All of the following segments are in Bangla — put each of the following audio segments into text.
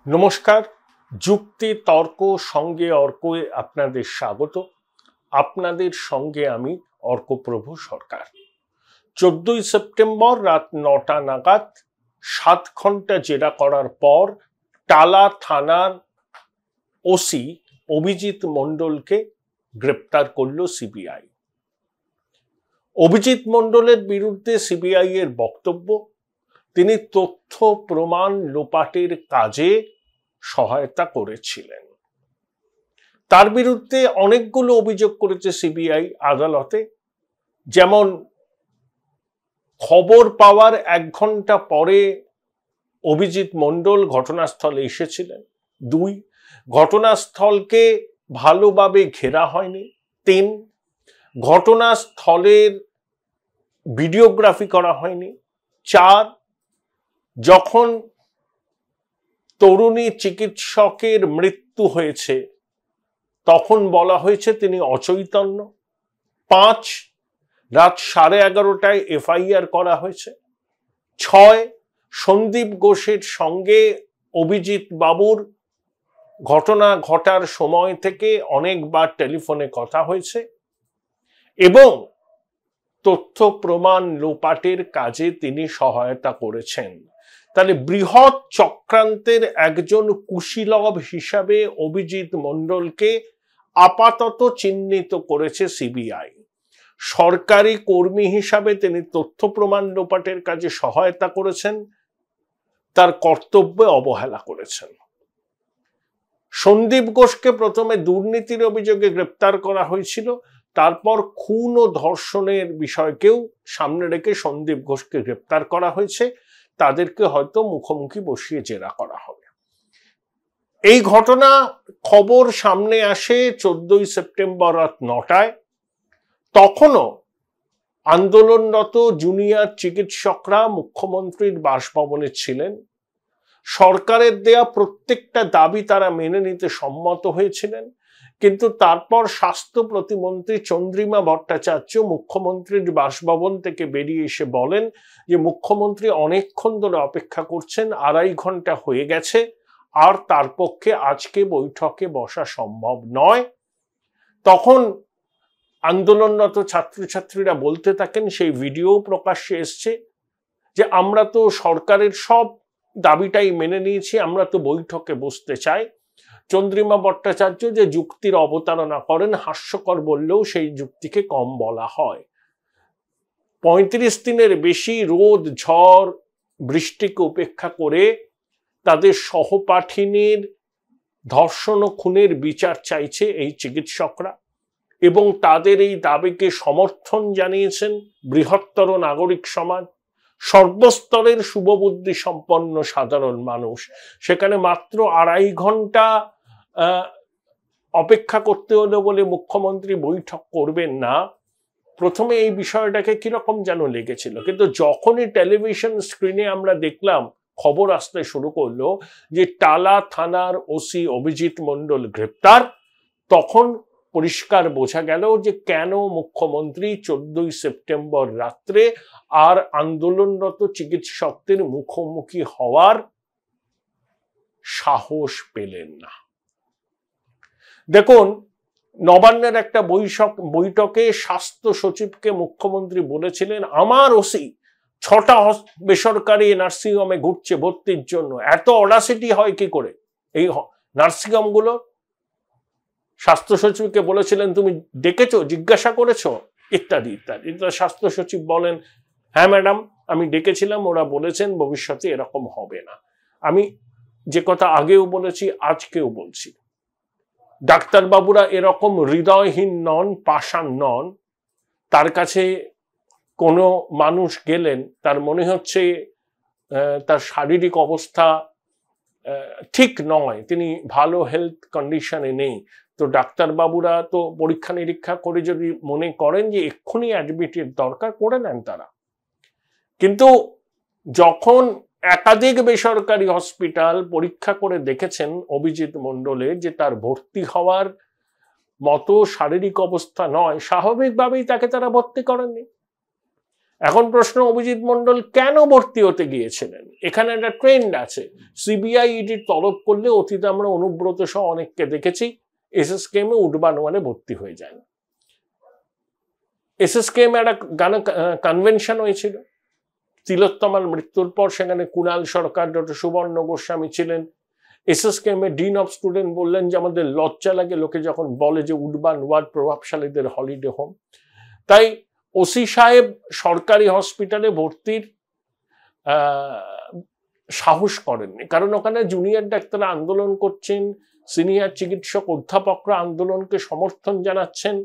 নমস্কার। যুক্তি তর্ক সঙ্গে অর্কে আপনাদের স্বাগত। আপনাদের সঙ্গে আমি অর্কপ্রভু সরকার। 14ই সেপ্টেম্বর রাত 9টা নাগাদ 7 ঘন্টা জেরা করার পর টালা থানার ওসি অভিজিৎ মণ্ডলকে গ্রেপ্তার করল সিবিআই। অভিজিৎ মণ্ডলের বিরুদ্ধে সিবিআই এর বক্তব্য, তিনি তথ্য প্রমাণ লোপাটের কাজে সহায়তা করেছিলেন। তার বিরুদ্ধে অনেকগুলো অভিযোগ করেছে সিবিআই আদালতে, যেমন খবর পাওয়ার 1 ঘন্টা পরে অভিজিৎ মণ্ডল ঘটনাস্থলে এসেছিলেন। 2, ঘটনাস্থলকে ভালোভাবে ঘেরা হয়নি। 3, ঘটনাস্থলের ভিডিওগ্রাফি করা হয়নি। 4, যখন তরুণী চিকিৎসকের মৃত্যু হয়েছে তখন বলা হয়েছে তিনি অচৈতন্য। 5, রাত 11:30টায় এফআইআর করা হয়েছে। 6, সন্দীপ ঘোষের সঙ্গে অভিজিৎ বাবুর ঘটনা ঘটার সময় থেকে অনেকবার টেলিফোনে কথা হয়েছে এবং তথ্য প্রমাণ লোপাটের কাজে তিনি সহায়তা করেছেন। তাহলে বৃহৎ চক্রান্তের একজন কুশীলব হিসাবে অভিজিৎ মণ্ডলকে আপাতত চিহ্নিত করেছে সিবিআই। সরকারি কর্মী হিসাবে তিনি তথ্য প্রমাণ লোপাটের কাজে সহায়তা করেছেন, তার কর্তব্যে অবহেলা করেছেন। সন্দীপ ঘোষকে প্রথমে দুর্নীতির অভিযোগে গ্রেপ্তার করা হয়েছিল, তারপর খুন ও ধর্ষণের বিষয়কেও সামনে রেখে সন্দীপ ঘোষকে গ্রেপ্তার করা হয়েছে। তাদেরকে হয়তো মুখোমুখি বসিয়ে জেরা করা হবে। এই ঘটনা খবর সামনে আসে 14ই সেপ্টেম্বর রাত 9টায়। তখনও আন্দোলনরত জুনিয়র চিকিৎসকরা মুখ্যমন্ত্রীর বাসভবনে ছিলেন। সরকারের দেয়া প্রত্যেকটা দাবি তারা মেনে নিতে সম্মত হয়েছিলেন, কিন্তু তারপর স্বাস্থ্য প্রতিমন্ত্রী চন্দ্রিমা ভট্টাচার্য মুখ্যমন্ত্রীর বাসভবন থেকে বেরিয়ে এসে বলেন যে মুখ্যমন্ত্রী অনেকক্ষণ ধরে অপেক্ষা করছেন, 2.5 ঘন্টা হয়ে গেছে, আর তার পক্ষে আজকে বৈঠকে বসা সম্ভব নয়। তখন আন্দোলনরত ছাত্রছাত্রীরা বলতে থাকেন, সেই ভিডিও প্রকাশ্যে এসছে, যে আমরা তো সরকারের সব দাবিটাই মেনে নিয়েছি, আমরা তো বৈঠকে বসতে চাই। চন্দ্রিমা ভট্টাচার্য যে যুক্তির অবতারণা করেন, হাস্যকর বললেও সেই যুক্তিকে কম বলা হয়। 35 দিনের বেশি রোদ ঝড় বৃষ্টিকে উপেক্ষা করে তাদের সহপাঠিনীর ধর্ষণ ও খুনের বিচার চাইছে এই চিকিৎসকরা, এবং তাদের এই দাবিকে সমর্থন জানিয়েছেন বৃহত্তর নাগরিক সমাজ, সর্বস্তরের শুভবুদ্ধি সম্পন্ন সাধারণ মানুষ। সেখানে মাত্র 2.5 ঘন্টা অপেক্ষা করতে হলো বলে মুখ্যমন্ত্রী বৈঠক করবেন না, প্রথমে এই বিষয়টাকে কিরকম যেন লেগেছিল। কিন্তু যখনই টেলিভিশন স্ক্রিনে আমরা দেখলাম, খবর আসতে শুরু করলো যে টালা থানার ওসি অভিজিৎ মণ্ডল গ্রেপ্তার, তখন পরিষ্কার বোঝা গেল যে কেন মুখ্যমন্ত্রী 14ই সেপ্টেম্বর রাত্রে আর আন্দোলনরত চিকিৎসকদের মুখোমুখি হওয়ার সাহস পেলেন না। দেখুন, নবান্নের একটা বৈঠকে স্বাস্থ্য সচিবকে মুখ্যমন্ত্রী বলেছিলেন, আমার ওসি 6টা বেসরকারি নার্সিংহোমে ঘুরছে ভর্তির জন্য। এত অডাসিটি হয় কি করে এই নার্সিংহোম গুলো? স্বাস্থ্য সচিবকে বলেছিলেন, তুমি ডেকেছো, জিজ্ঞাসা করেছো, ইত্যাদি ইত্যাদি। স্বাস্থ্য সচিব বলেন, হ্যাঁ ম্যাডাম, আমি ডেকেছিলাম, ওরা বলেছেন ভবিষ্যতে এরকম হবে না। আমি যে কথা আগেও বলেছি, আজকেও বলছি, ডাক্তারবাবুরা এরকম হৃদয়হীন নন, পাষাণ নন। তার কাছে কোনো মানুষ গেলেন, তার মনে হচ্ছে তার শারীরিক অবস্থা ঠিক নয়, তিনি ভালো হেলথ কন্ডিশনে নেই, তো ডাক্তারবাবুরা তো পরীক্ষা নিরীক্ষা করে যদি মনে করেন যে এক্ষুনি অ্যাডমিটের দরকার, করে নেন তারা। কিন্তু যখন একাধিক বেসরকারি হসপিটাল পরীক্ষা করে দেখেছেন অভিজিৎ মণ্ডলের যে তার ভর্তি হওয়ার মতো শারীরিক অবস্থা নয়, স্বাভাবিকভাবেই তাকে তারা ভর্তি করেননি। এখন প্রশ্ন, অভিজিৎ মন্ডল কেন ভর্তি হতে গিয়েছিলেন? এখানে একটা ট্রেন্ড আছে, সিবিআই ইডির তলব করলে অতীতে আমরা অনুব্রত সহ অনেককে দেখেছি এসএসকেএম এ উডবানুয়ানে ভর্তি হয়ে যায়। এসএসকেএম একটা কনভেনশন হয়েছিল তিলোত্তমার মৃত্যুর পর, সেখানে কুণাল সরকার, ডক্টর সুবর্ণ গোস্বামী ছিলেন। এসএসকেএম এর ডিন অফ স্টুডেন্ট বললেন যে আমাদের লজ্জা লাগে লোকে যখন বলে যে উডবানুয়ার প্রভাবশালীদের হলিডে হোম। তাই ওসি সাহেব সরকারি হসপিটালে ভর্তির সাহস করেননি, কারণ ওখানে জুনিয়র ডাক্তাররা আন্দোলন করছেন, সিনিয়র চিকিৎসক অধ্যাপকরা আন্দোলনকে সমর্থন জানাচ্ছেন।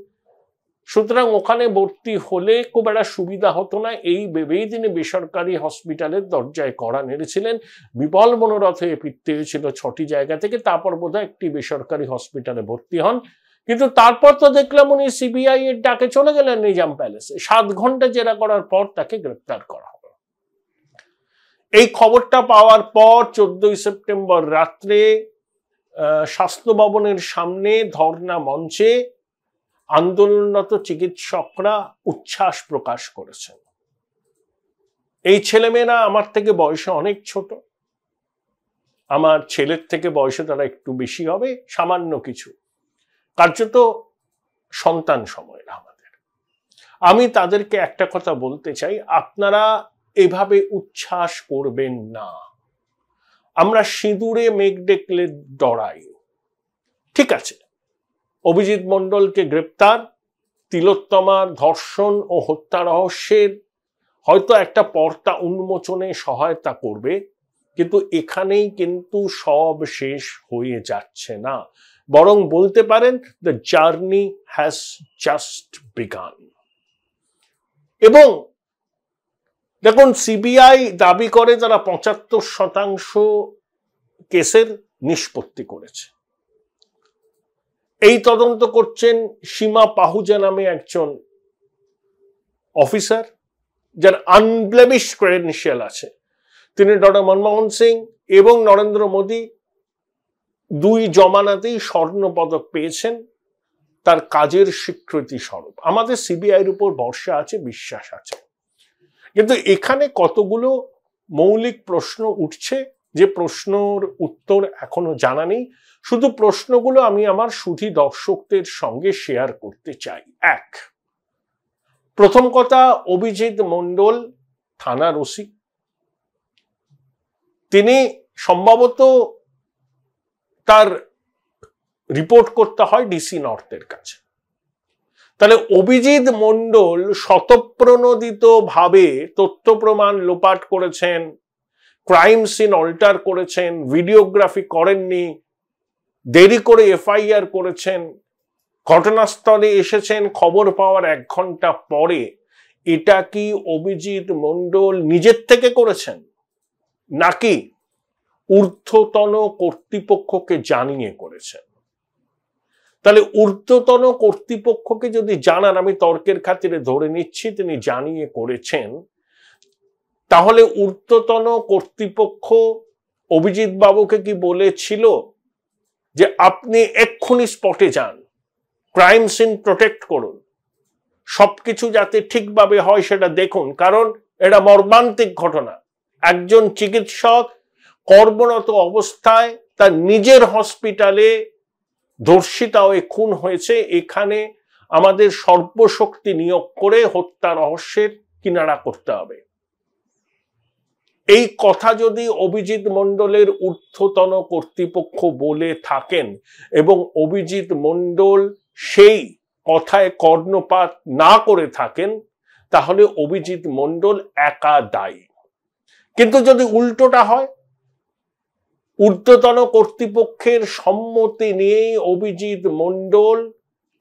সুতরাং ওখানে ভর্তি হলে খুব একটা সুবিধা হতো না, এই ভেবেই তিনি বেসরকারি হসপিটালের দরজায় কড়া নেড়েছিলেন। বিপুল মনোরথ হয়ে ফিরতে হয়েছিল 6টি জায়গা থেকে, তারপর বোধহয় একটি বেসরকারি হসপিটালে ভর্তি হন। কিন্তু তারপর তো দেখলাম উনি সিবিআই এর ডাকে চলে গেলেন নিজাম প্যালেসে। 7 ঘন্টা জেরা করার পর তাকে গ্রেপ্তার করা হলো। এই খবরটা পাওয়ার পর 14ই সেপ্টেম্বর রাত্রে স্বাস্থ্য ভবনের সামনে ধর্ণা মঞ্চে আন্দোলনরত চিকিৎসকরা উচ্ছ্বাস প্রকাশ করেছেন। এই ছেলেমেয়েরা আমার থেকে বয়সে অনেক ছোট, আমার ছেলের থেকে বয়সে তারা একটু বেশি হবে সামান্য কিছু, কার্যত সন্তান সময়ের আমাদের। আমি তাদেরকে একটা কথা বলতে চাই, আপনারা এভাবে উচ্ছ্বাস করবেন না। আমরা সিঁদুরে মেঘ দেখলে ডরাই, ঠিক আছে, অভিজিৎ মন্ডলকে গ্রেপ্তার, তিলোত্তমার ধর্ষণ ও হত্যা রহস্যের হয়তো একটা পর্দা উন্মোচনে সহায়তা করবে, কিন্তু এখানেই কিন্তু সব শেষ হয়ে যাচ্ছে না, বরং বলতে পারেন the journey has just began. এবং দেখুন, সিবিআই দাবি করে তারা 75% কেসের নিষ্পত্তি করেছে। এই তদন্ত করছেন সীমা পাহুজা নামে একজন অফিসার, যার আনব্লেমিশ ক্রেডেনশিয়াল আছে। তিনি ডক্টর মনমোহন সিং এবং নরেন্দ্র মোদী 2 জমানাতেই স্বর্ণ পদক পেয়েছেন, তার কাজের স্বীকৃতি স্বরূপ। আমাদের সিবিআইয়ের উপর ভরসা আছে, বিশ্বাস আছে। কিন্তু এখানে কতগুলো মৌলিক প্রশ্ন উঠছে, যে প্রশ্নের উত্তর এখনো জানা নেই। শুধু প্রশ্নগুলো আমি আমার সুধী দর্শকদের সঙ্গে শেয়ার করতে চাই। 1, প্রথম কথা, অভিজিৎ মন্ডল থানার ওসি, তিনি সম্ভবত তার রিপোর্ট করতে হয় ডিসি নর্থের কাছে। তাহলে অভিজিৎ মন্ডল স্বতঃপ্রণোদিত ভাবে তথ্য প্রমাণ লোপাট করেছেন, ক্রাইম সিন অল্টার করেছেন, ভিডিওগ্রাফি করেননি, দেরি করে এফআইআর করেছেন, ঘটনাস্থলে এসেছেন খবর পাওয়ার 1 ঘন্টা পরে, এটা কি অভিজিৎ মন্ডল নিজের থেকে করেছেন নাকি ঊর্ধ্বতন কর্তৃপক্ষকে জানিয়ে করেছেন? তাহলে ঊর্ধ্বতন কর্তৃপক্ষকে যদি জানান, আমি তর্কের খাতিরে ধরে নিচ্ছি তিনি জানিয়ে করেছেন, তাহলে ঊর্ধ্বতন কর্তৃপক্ষ অভিজিৎ বাবুকে কি বলেছিল যে আপনি এক্ষুনি স্পটে যান, ক্রাইম সিন প্রোটেক্ট করুন, সবকিছু যাতে ঠিকভাবে হয় সেটা দেখুন, কারণ এটা মর্মান্তিক ঘটনা। একজন চিকিৎসক কর্মরত অবস্থায় তার নিজের হসপিটালে ধর্ষিতা হয়ে খুন হয়েছে, এখানে আমাদের সর্বশক্তি নিয়োগ করে হত্যা রহস্যের কিনারা করতে হবে। এই কথা যদি অভিজিৎ মন্ডলের ঊর্ধ্বতন কর্তৃপক্ষ বলে থাকেন এবং অভিজিৎ মন্ডল সেই কথায় কর্ণপাত না করে থাকেন, তাহলে অভিজিৎ মন্ডল একা দায়ী। কিন্তু যদি উল্টোটা হয়, ঊর্ধ্বতন কর্তৃপক্ষের সম্মতি নিয়েই অভিজিৎ মন্ডল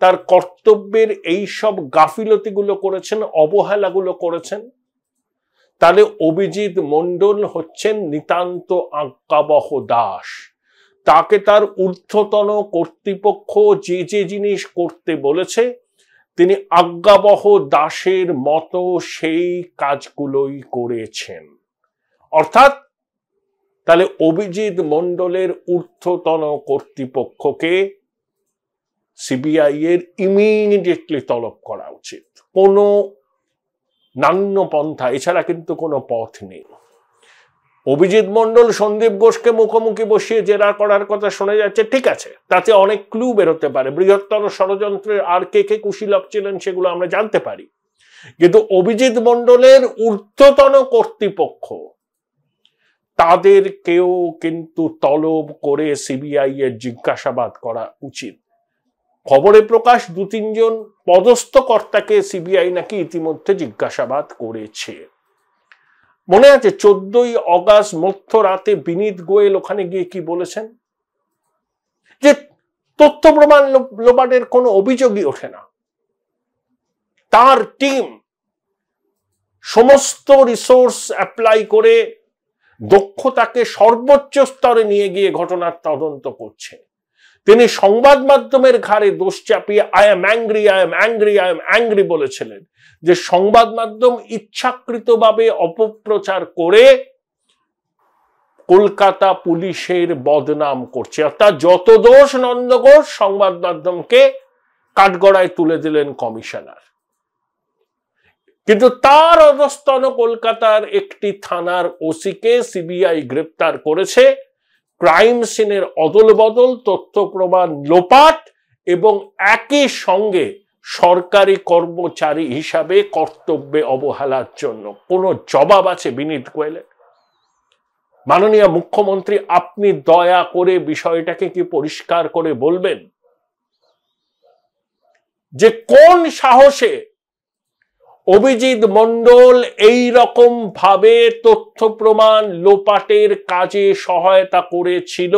তার কর্তব্যের এই সব গাফিলতিগুলো করেছেন, অবহেলাগুলো করেছেন, তাহলে অভিজিৎ মন্ডল হচ্ছেন নিতান্ত আজ্ঞাবহ দাস। তাকে তার ঊর্ধ্বতন কর্তৃপক্ষ যে যে জিনিস করতে বলেছে, তিনি আজ্ঞাবহ দাসের মতো সেই কাজগুলোই করেছেন। অর্থাৎ তাহলে অভিজিৎ মন্ডলের ঊর্ধ্বতন কর্তৃপক্ষকে সিবিআই এর ইমিডিয়েটলি তলব করা উচিত। কোনো নান্য পন্থা, এছাড়া কিন্তু কোনো পথ নেই। অভিজিৎ মন্ডল সন্দীপ ঘোষকে মুখোমুখি বসিয়ে জেরা করার কথা শোনা যাচ্ছে, ঠিক আছে, তাতে অনেক ক্লু বেরোতে পারে, বৃহত্তর ষড়যন্ত্রের আর কে কে কুশীলব ছিলেন সেগুলো আমরা জানতে পারি। কিন্তু অভিজিৎ মন্ডলের ঊর্ধ্বতন কর্তৃপক্ষ তাদের কেউ কিন্তু তলব করে সিবিআই এর জিজ্ঞাসাবাদ করা উচিত। খবরে প্রকাশ 2-3 জন পদস্থ কর্তাকে সিবিআই নাকি ইতিমধ্যে জিজ্ঞাসাবাদ করেছে। মনে আছে 14ই অগাস্ট মধ্যরাতে বিনীত গোয়েল ওখানে গিয়ে কি বলেছেন, যে তথ্য প্রমাণ লোপাটের কোনো অভিযোগই ওঠে না। তার টিম সমস্ত রিসোর্স অ্যাপ্লাই করে দক্ষতাকে সর্বোচ্চ স্তরে নিয়ে গিয়ে ঘটনার তদন্ত করছে। তিনি সংবাদ মাধ্যমের ঘাড়ে দোষ চাপিয়ে আই এম অ্যাংরি বলেছিলেন যে সংবাদ মাধ্যম ইচ্ছাকৃতভাবে অপপ্রচার করে কলকাতা পুলিশের বদনাম করছে। অর্থাৎ যত দোষ নন্দ ঘোষ, সংবাদ মাধ্যমকে কাঠগড়ায় তুলে দিলেন কমিশনার। কিন্তু তার অধস্তন কলকাতার একটি থানার ওসিকে সিবিআই গ্রেপ্তার করেছে ক্রাইম সিনের অদল বদল, তথ্য প্রমাণ লোপাট এবং একই সঙ্গে সরকারি কর্মচারী হিসাবে কর্তব্যে অবহেলার জন্য। কোন জবাব আছে বিনীত গোয়েলের? মাননীয় মুখ্যমন্ত্রী, আপনি দয়া করে বিষয়টাকে কি পরিষ্কার করে বলবেন যে কোন সাহসে অভিজিৎ মন্ডল এই রকম ভাবে তথ্য প্রমাণ লোপাটের কাজে সহায়তা করেছিল,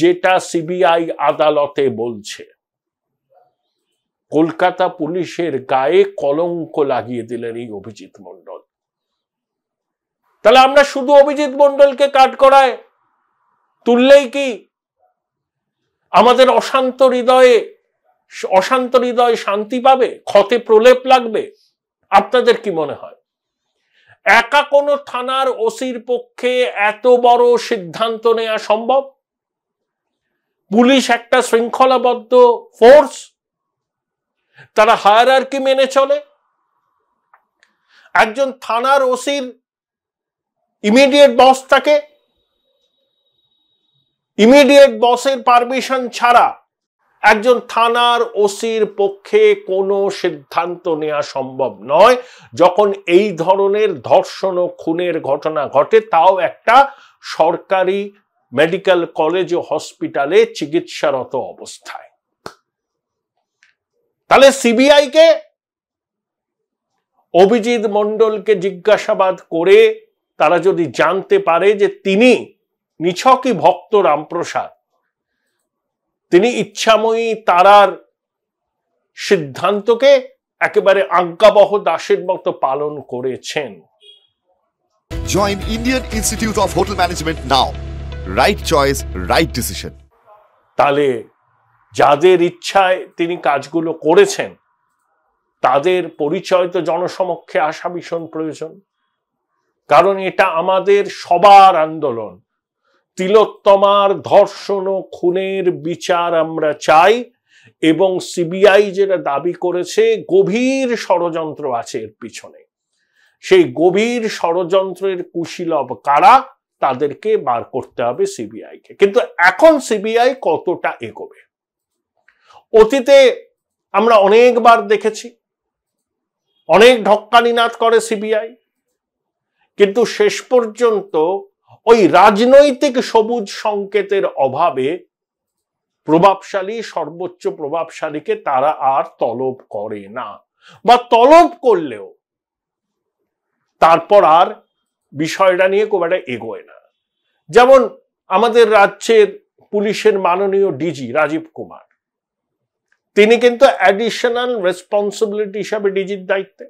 যেটা সিবিআই আদালতে বলছে? কলকাতা পুলিশের গায়ে কলঙ্ক লাগিয়ে দিলেন এই অভিজিৎ মন্ডল। তাহলে আমরা শুধু অভিজিৎ মন্ডলকে কাঠগড়ায় তুললেই কি আমাদের অশান্ত হৃদয় শান্তি পাবে, ক্ষতে প্রলেপ লাগবে? আপনাদের কি মনে হয় একা কোনো থানার ওসির পক্ষে এত বড় সিদ্ধান্ত নেওয়া সম্ভব? পুলিশ একটা শৃঙ্খলাবদ্ধ ফোর্স, তারা হায়ারার্কি মেনে চলে। একজন থানার ওসির ইমিডিয়েট বস থাকে, ইমিডিয়েট বসের পারমিশন ছাড়া একজন থানার ওসির পক্ষে কোনো সিদ্ধান্ত নেওয়া সম্ভব নয় যখন এই ধরনের ধর্ষণ ও খুনের ঘটনা ঘটে, তাও একটা সরকারি মেডিকেল কলেজ ও হসপিটালে চিকিৎসারত অবস্থায়। তাহলে সিবিআই কে অভিজিৎ মন্ডলকে জিজ্ঞাসাবাদ করে তারা যদি জানতে পারে যে তিনি নিছকই ভক্ত রামপ্রসাদ, তিনি ইচ্ছাময়ী তারার সিদ্ধান্তকে একেবারে আজ্ঞাবহ দাসের মতো পালন করেছেন। Join Indian Institute of Hotel Management now. Right choice, right decision. তাহলে যাদের ইচ্ছায় তিনি কাজগুলো করেছেন তাদের পরিচয় তো জনসমক্ষে আসা ভীষণ প্রয়োজন, কারণ এটা আমাদের সবার আন্দোলন। তিলোত্তমার ধর্ষণ ও খুনের বিচার আমরা চাই, এবং সিবিআই যেটা দাবি করেছে গভীর ষড়যন্ত্র আছে এর পিছনে, সেই গভীর ষড়যন্ত্রের কুশীলব কারা তাদেরকে বার করতে হবে সিবিআই কে। কিন্তু এখন সিবিআই কতটা এগোবে? অতীতে আমরা অনেকবার দেখেছি, অনেক ঢক্কানিনাদ করে সিবিআই, কিন্তু শেষ পর্যন্ত ওই রাজনৈতিক সবুজ সংকেতের অভাবে প্রভাবশালী, সর্বোচ্চ প্রভাবশালীকে তারা আর তলব করে না, বা তলব করলেও তারপর আর বিষয়টা নিয়ে খুব একটা এগোয় না। যেমন আমাদের রাজ্যের পুলিশের মাননীয় ডিজি রাজীব কুমার, তিনি কিন্তু অ্যাডিশনাল রেসপন্সিবিলিটি হিসাবে ডিজির দায়িত্বে।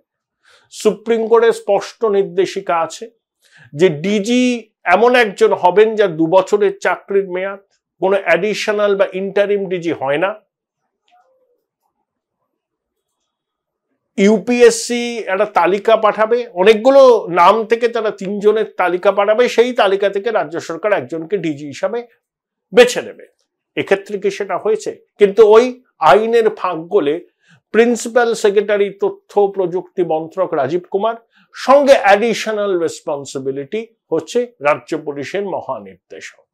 সুপ্রিম কোর্টের স্পষ্ট নির্দেশিকা আছে যে ডিজি এমন একজন হবেন যার 2 বছরের চাকরির মেয়াদ, কোনো অ্যাডিশনাল বা ইন্টারিম ডিজি হয় না। ইউপিএসসি একটা তালিকা পাঠাবে, অনেকগুলো নাম থেকে তারা 3 জনের তালিকা পাঠাবে, সেই তালিকা থেকে রাজ্য সরকার একজনকে ডিজি হিসাবে বেছে নেবে। এক্ষেত্রে কি সেটা হয়েছে? কিন্তু ওই আইনের ফাঁক গলে প্রিন্সিপাল সেক্রেটারি তথ্য প্রযুক্তি মন্ত্রক রাজীব কুমার, সঙ্গে অ্যাডিশনাল রেসপন্সিবিলিটি হচ্ছে রাজ্য পুলিশের মহানির্দেশক।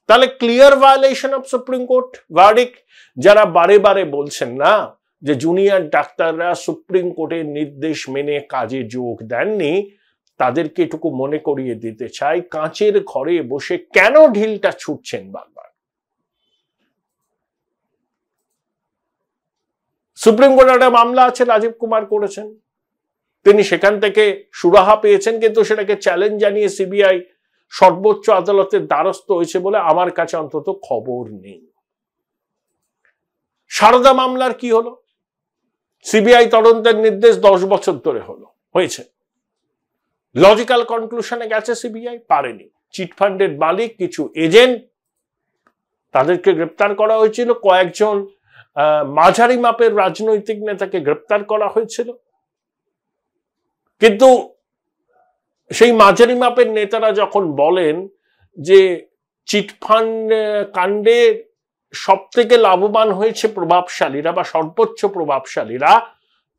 তাহলে clear violation of supreme court verdict. যারা বারে বারে বলছেন না যে জুনিয়র ডাক্তাররা সুপ্রিম কোর্টের নির্দেশ মেনে কাজে যোগ দেননি, তাদেরকে এটুকু মনে করিয়ে দিতে চাই, কাঁচের ঘরে বসে কেন ঢিলটা ছুটছেন বারবার। সুপ্রিম কোর্টে একটা মামলা আছে, রাজীব কুমার করেছেন, তিনি সেখান থেকে সুরাহা পেয়েছেন, কিন্তু সেটাকে চ্যালেঞ্জ জানিয়ে সিবিআই সর্বোচ্চ আদালতের দ্বারস্থ হয়েছে বলে আমার কাছে অন্তত খবর নেই। সারদা মামলার কি হলো? সিবিআই তদন্তের নির্দেশ 10 বছর ধরে হয়েছে। লজিক্যাল কনক্লুশনে গেছে সিবিআই, পারেনি। চিটফান্ডের মালিক কিছু এজেন্ট, তাদেরকে গ্রেপ্তার করা হয়েছিল, কয়েকজন মাঝারি মাপের রাজনৈতিক নেতাকে গ্রেপ্তার করা হয়েছিল, কিন্তু সেই মাঝারি মাপের নেতারা যখন বলেন যে চিটফান্ড কাণ্ডে সব থেকে লাভবান হয়েছে প্রভাবশালীরা বা সর্বোচ্চ প্রভাবশালীরা,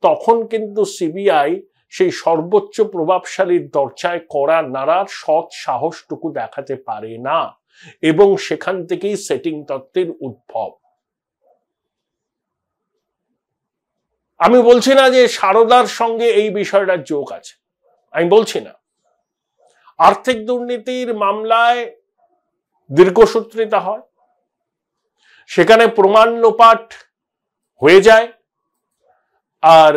তখন কিন্তু সিবিআই সেই সর্বোচ্চ প্রভাবশালীর দরজায় কড়া নাড়ার সৎ সাহসটুকু দেখাতে পারে না, এবং সেখান থেকেই সেটিং তত্ত্বের উদ্ভব। আমি বলছি না যে সারদার সঙ্গে এই বিষয়টার যোগ আছে, আমি বলছি না। আর্থিক দুর্নীতির মামলায় দীর্ঘসূত্রিতা হয়, সেখানে প্রমাণ লোপাট হয়ে যায়, আর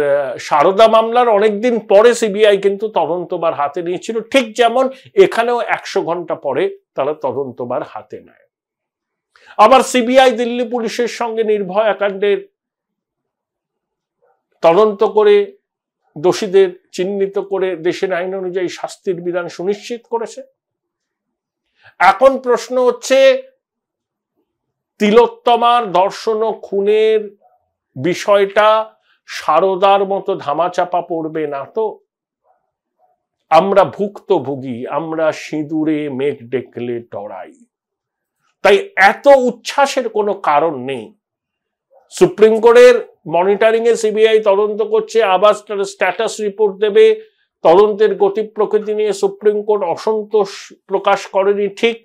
সারদা মামলার অনেকদিন পরে সিবিআই কিন্তু তদন্তভার হাতে নিয়েছিল, ঠিক যেমন এখানেও 100 ঘন্টা পরে তারা তদন্তভার হাতে নেয়। আবার সিবিআই দিল্লি পুলিশের সঙ্গে নির্ভয়া কাণ্ডের তদন্ত করে দোষীদের চিহ্নিত করে দেশের আইন অনুযায়ী শাস্তির বিধান সুনিশ্চিত করেছে। এখন প্রশ্ন হচ্ছে, তিলোত্তমার ধর্ষণ ও খুনের বিষয়টা সারদার মতো ধামাচাপা পড়বে না তো? আমরা ভুক্তভোগী, আমরা সিঁদুরে মেঘ ডেকলে ডরাই, তাই এত উচ্ছ্বাসের কোনো কারণ নেই। সুপ্রিম কোর্টের মনিটরিং এ সিবিআই তদন্ত করছে, আবার স্ট্যাটাস রিপোর্ট দেবে, তদন্তের গতি প্রকৃতি নিয়ে সুপ্রিম কোর্ট অসন্তোষ প্রকাশ করেনি ঠিক,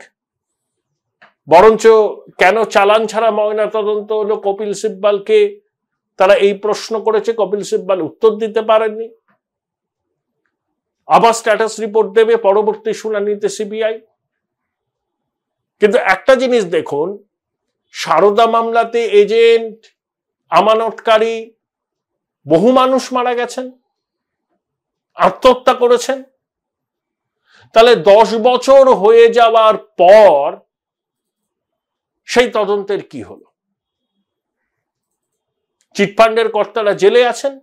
বরঞ্চ কেন চালান ছাড়া ময়না তদন্ত হলো কপিল সিব্বালকে তারা এই প্রশ্ন করেছে, কপিল সিব্বাল উত্তর দিতে পারেননি। আবার স্ট্যাটাস রিপোর্ট দেবে পরবর্তী শুনানিতে সিবিআই। কিন্তু একটা জিনিস দেখুন, সারদা মামলাতে এজেন্ট, আমানতকারী, বহু মানুষ মারা গেছেন, আত্মহত্যা করেছেন। তাহলে 10 বছর হয়ে যাওয়ার পর সেই তদন্তের কি হলো? চিটফান্ডের কর্তারা জেলে আছেন,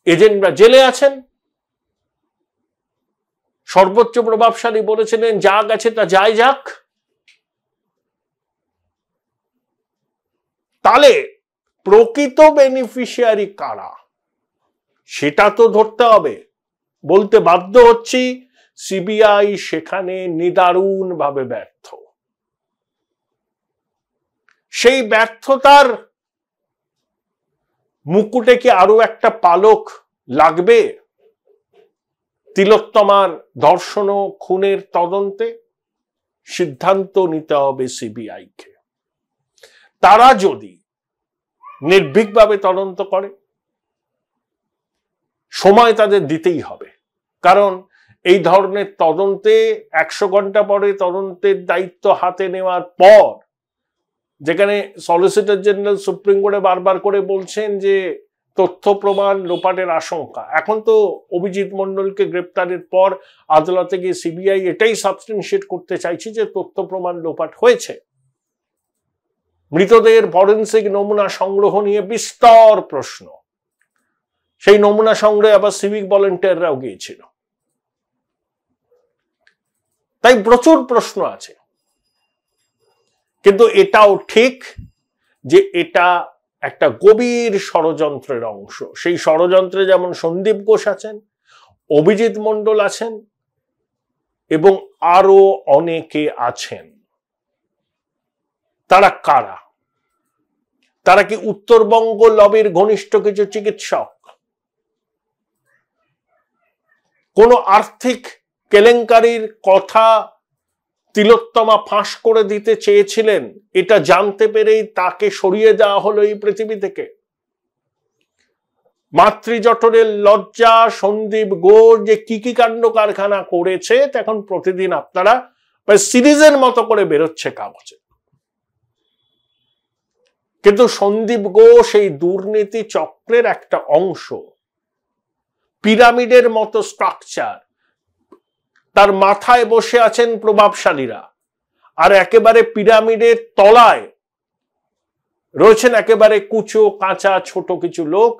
এজেন্টরা জেলে আছেন, সর্বোচ্চ প্রভাবশালী বলেছিলেন যা গেছে তা যাই যাক। তাহলে প্রকৃত বেনিফিশিয়ারি কারা সেটা তো ধরতে হবে। বলতে বাধ্য হচ্ছি, সিবিআই সেখানে নিদারুণ ভাবে ব্যর্থ। সেই ব্যর্থতার মুকুটে কি আরো একটা পালক লাগবে তিলোত্তমার ধর্ষণ ও খুনের তদন্তে? সিদ্ধান্ত নিতে হবে সিবিআইকে। তারা যদি নির্ভীকভাবে তদন্ত করে, সময় তাদের দিতেই হবে, কারণ এই ধরনের তদন্তে 100 ঘন্টা পরে তদন্তের দায়িত্ব হাতে নেওয়ার পর, যেখানে সলিসিটর জেনারেল সুপ্রিম কোর্টে বারবার করে বলছেন যে তথ্য প্রমাণ লোপাটের আশঙ্কা, এখন তো অভিজিৎ মন্ডলকে গ্রেপ্তারের পর আদালতে গিয়ে সিবিআই এটাই সাবস্টেনশিয়েট করতে চাইছে যে তথ্য প্রমাণ লোপাট হয়েছে। মৃতদেহের ফরেনসিক নমুনা সংগ্রহ নিয়ে বিস্তর প্রশ্ন, সেই নমুনা সংগ্রহে আবার সিভিক ভলেন্টিয়াররাও গিয়েছিল, তাই প্রচুর প্রশ্ন আছে। কিন্তু এটাও ঠিক যে এটা একটা গভীর ষড়যন্ত্রের অংশ। সেই ষড়যন্ত্রে যেমন সন্দীপ ঘোষ আছেন, অভিজিৎ মন্ডল আছেন এবং আরো অনেকে আছেন। তারা কারা? তারা কি উত্তরবঙ্গ লবির ঘনিষ্ঠ কিছু চিকিৎসক? কোন আর্থিক কেলেঙ্কারির কথা তিলোত্তমা ফাঁস করে দিতে চেয়েছিলেন, এটা জানতে পেরেই তাকে সরিয়ে দেওয়া হলো এই পৃথিবী থেকে? মাতৃজঠরের লজ্জা সন্দীপ ঘোষ যে কি কাণ্ড কারখানা করেছে এখন প্রতিদিন আপনারা সিরিজের মতো করে বেরোচ্ছে কাগজে। কিন্তু সন্দীপ ঘোষ এই দুর্নীতি চক্রের একটা অংশ, পিরামিডের মতো স্ট্রাকচার। তার মাথায় বসে আছেন প্রভাবশালীরা, আর একেবারে পিরামিডের তলায় রয়েছেন একেবারে কুচো কাঁচা ছোট কিছু লোক,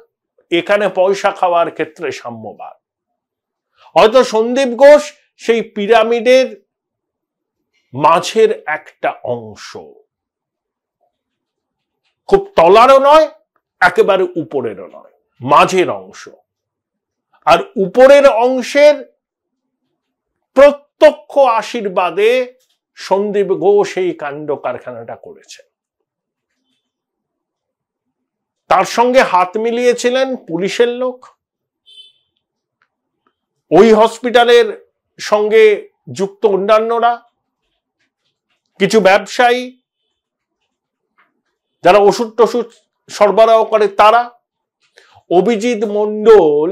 এখানে পয়সা খাওয়ার ক্ষেত্রে সাম্যবাদ। হয়তো সন্দীপ ঘোষ সেই পিরামিডের মাঝের একটা অংশ, খুব তলারও নয় একেবারে উপরেরও নয়, মাঝের অংশ। আর উপরের অংশের প্রত্যক্ষ আশীর্বাদে সন্দীপ ঘোষ এই কাণ্ড কারখানাটা করেছে। তার সঙ্গে হাত মিলিয়েছিলেন পুলিশের লোক, ওই হসপিটালের সঙ্গে যুক্ত অন্যান্যরা, কিছু ব্যবসায়ী যারা ওষুধ টষুধ সরবরাহ করে তারা। অভিজিৎ মণ্ডল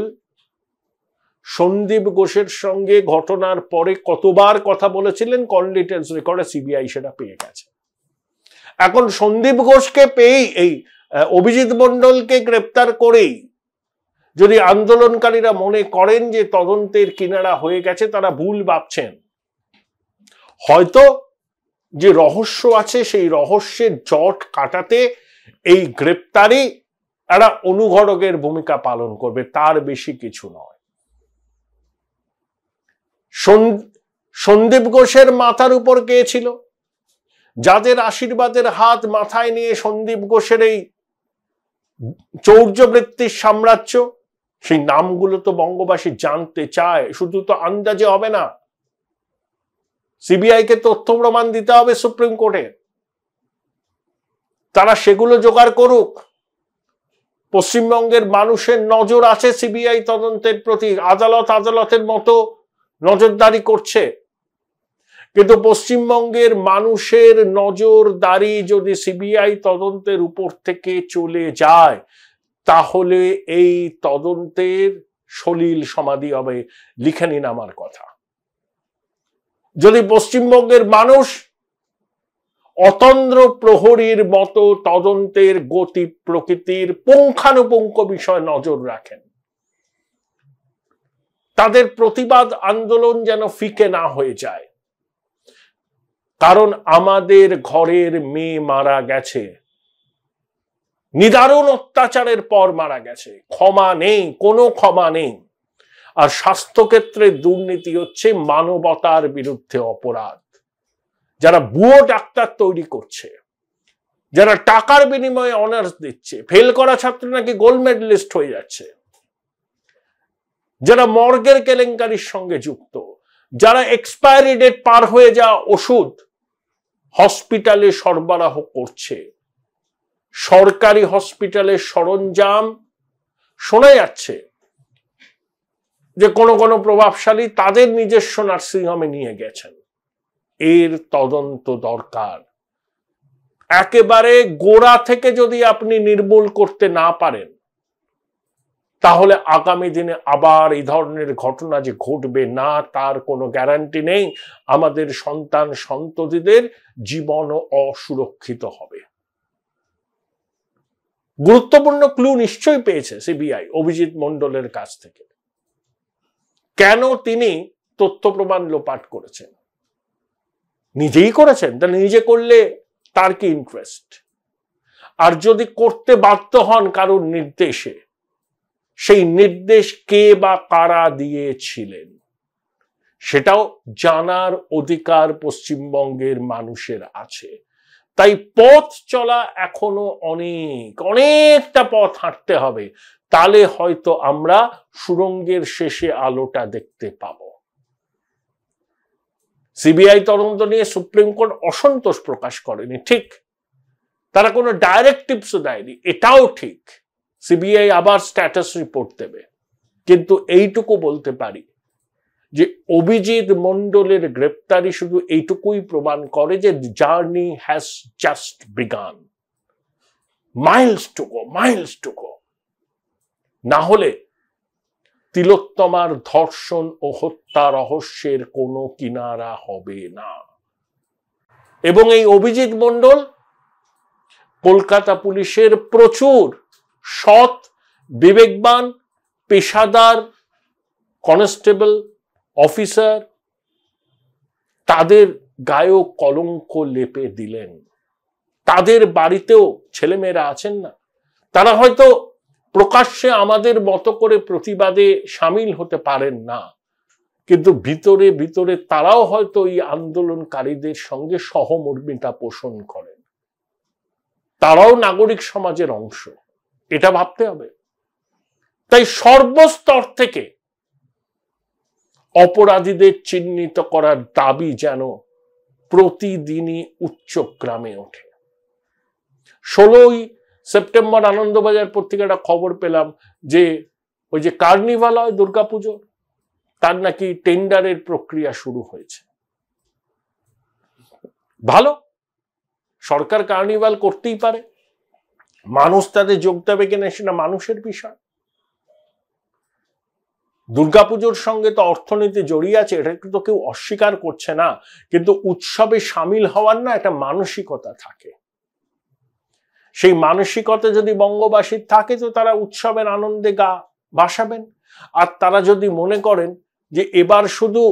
সন্দীপ ঘোষের সঙ্গে ঘটনার পরে কতবার কথা বলেছিলেন, কল ডিটেলস রেকর্ডে সিবিআই সেটা পেয়ে গেছে। এখন সন্দীপ ঘোষকে পেয়েই, এই অভিজিৎ মণ্ডলকে গ্রেপ্তার করেই যদি আন্দোলনকারীরা মনে করেন যে তদন্তের কিনারা হয়ে গেছে, তারা ভুল ভাবছেন। হয়তো যে রহস্য আছে সেই রহস্যের জট কাটাতে এই গ্রেপ্তারি একটা অনুঘটকের ভূমিকা পালন করবে, তার বেশি কিছু নয়। সন্দীপ ঘোষের মাথার উপর কে ছিল? যাদের আশীর্বাদের হাত মাথায় নিয়ে সন্দীপ ঘোষের এই চৌর্যবৃত্তির সাম্রাজ্য, সেই নামগুলো তো বঙ্গবাসী জানতে চায়। শুধু তো আন্দাজে হবে না, সিবিআই কে তথ্য প্রমাণ দিতে হবে সুপ্রিম কোর্টে, তারা সেগুলো জোগাড় করুক। পশ্চিমবঙ্গের মানুষের নজর আছে সিবিআই তদন্তের প্রতি, আদালতের মতো নজরদারি করছে। কিন্তু পশ্চিমবঙ্গের মানুষের নজরদারি যদি সিবিআই তদন্তের উপর থেকে চলে যায়, তাহলে এই তদন্তের সলিল সমাধি হবে। লিখে নিন আমার কথা। যদি পশ্চিমবঙ্গের মানুষ অতন্দ্র প্রহরীর মতো তদন্তের গতি প্রকৃতির পুঙ্খানুপুঙ্খ বিষয় নজর রাখেন, তাদের প্রতিবাদ আন্দোলন যেন ফিকে না হয়ে যায়। কারণ আমাদের ঘরের মেয়ে মারা গেছে, নিদারুণ অত্যাচারের পর মারা গেছে, ক্ষমা নেই, কোনো ক্ষমা নেই। আর স্বাস্থ্যক্ষেত্রে দুর্নীতি হচ্ছে মানবতার বিরুদ্ধে অপরাধ। যারা ভুয়ো ডাক্তার তৈরি করছে, যারা টাকার বিনিময়ে অনার্স দিচ্ছে, ফেল করা ছাত্র নাকি গোল্ড মেডেলিস্ট হয়ে যাচ্ছে, যারা মর্গের কেলেঙ্কারির সঙ্গে যুক্ত, যারা এক্সপায়ারি ডেট পার হয়ে যাওয়া ওষুধ হসপিটালে সরবরাহ করছে, সরকারি হসপিটালের সরঞ্জাম শোনা যাচ্ছে যে কোনো প্রভাবশালী তাদের নিজস্ব নার্সিংহোমে নিয়ে গেছেন। এর তদন্ত দরকার। একেবারে গোড়া থেকে যদি আপনি নির্মূল করতে না পারেন, তাহলে আগামী দিনে আবার এই ধরনের ঘটনা যে ঘটবে না তার কোনো গ্যারান্টি নেই। আমাদের সন্তান সন্ততিদের জীবনও অসুরক্ষিত হবে। গুরুত্বপূর্ণ ক্লু নিশ্চয়ই পেয়েছে সিবিআই অভিজিৎ মণ্ডলের কাছ থেকে। কেন তিনি তথ্য প্রমাণ লোপাট করেছেন? নিজেই করেছেন, তা নিজে করলে তার কি ইন্টারেস্ট? আর যদি করতে বাধ্য হন কারোর নির্দেশে, সেই নির্দেশ কে বা কারা দিয়েছিলেন সেটাও জানার অধিকার পশ্চিমবঙ্গের মানুষের আছে। তাই পথ চলা এখনো অনেকটা পথ হাঁটতে হবে, তাহলে হয়তো আমরা সুড়ঙ্গের শেষে আলোটা দেখতে পাবো। সিবিআই তদন্ত নিয়ে সুপ্রিম কোর্ট অসন্তোষ প্রকাশ করেনি ঠিক, তারা কোনো ডাইরেক্টিভসও দেয়নি, এটাও ঠিক। সিবিআই আবার স্ট্যাটাস রিপোর্ট দেবে, কিন্তু এইটুকু বলতে পারি যে অভিজিৎ মণ্ডলের গ্রেপ্তারি শুধু এইটুকুই প্রমাণ করে যে journey has just began. Miles to go. না হলে তিলোত্তমার ধর্ষণ ও হত্যা রহস্যের কোনো কিনারা হবে না। এবং এই অভিজিৎ মণ্ডল কলকাতা পুলিশের প্রচুর সৎ, বিবেকবান, পেশাদার কনস্টেবল, অফিসার, তাদের গায়েও কলঙ্ক লেপে দিলেন। তাদের বাড়িতেও ছেলেমেয়েরা আছেন না, তারা হয়তো প্রকাশ্যে আমাদের মতো করে প্রতিবাদে সামিল হতে পারেন না, কিন্তু ভিতরে ভিতরে তারাও হয়তো এই আন্দোলনকারীদের সঙ্গে সহমর্মিতা পোষণ করেন। তারাও নাগরিক সমাজের অংশ, এটা ভাবতে হবে। তাই সর্বস্তর থেকে অপরাধীদের চিহ্নিত করার দাবি যেন প্রতিদিনই উচ্চগ্রামে ওঠে। 16ই সেপ্টেম্বর আনন্দবাজার পত্রিকাটা খবর পেলাম যে ওই যে কার্নিভাল হয় দুর্গাপুজো, তার নাকি টেন্ডারের প্রক্রিয়া শুরু হয়েছে। ভালো, সরকার কার্নিভাল করতেই পারে, মানুষ তাদের যোগ দেবে কিনা সেটা মানুষের বিষয়। দুর্গাপুজোর সঙ্গে তো অর্থনীতি জড়িয়ে আছে, এটা তো কেউ অস্বীকার করছে না, কিন্তু উৎসবে সামিল হওয়ার না একটা মানসিকতা থাকে। সেই মানসিকতা যদি বঙ্গবাসীর থাকে তো তারা উৎসবের আনন্দে গা ভাসাবেন। আর তারা যদি মনে করেন যে এবার শুধু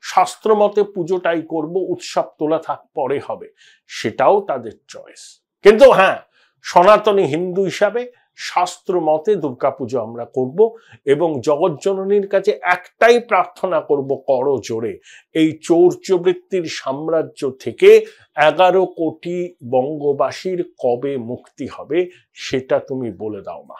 শাস্ত্রমতে পুজোটাই করব, উৎসব তোলা থাক পরে হবে, সেটাও তাদের চয়েস। কিন্তু হ্যাঁ, সনাতনী হিন্দু হিসাবে শাস্ত্র মতে দুর্গাপুজো আমরা করব এবং জগজ্জননীর কাছে একটাই প্রার্থনা করব করো জোরে, এই চৌর্যবৃত্তির সাম্রাজ্য থেকে 11 কোটি বঙ্গবাসীর কবে মুক্তি হবে সেটা তুমি বলে দাও মা।